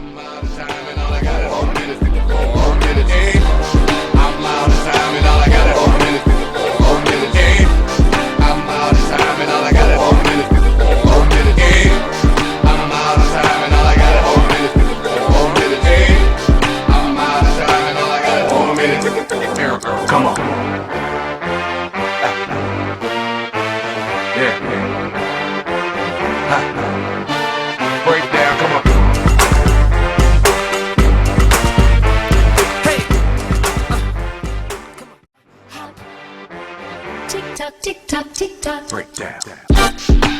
I'm out of time and all I got is 4 minutes, 4 minutes, yeah. I'm out of time and all I got is 4 minutes, 4 minutes, yeah. I'm out of time and all I got is 4 minutes, 4 minutes, yeah. I'm out of time and all I got is 4 minutes, 4 minutes, yeah. I'm out of time and all I got is 4 minutes. Miracle, come on. Yeah. Break down, come on. Tick tock, tick tock, tick tock. Break down.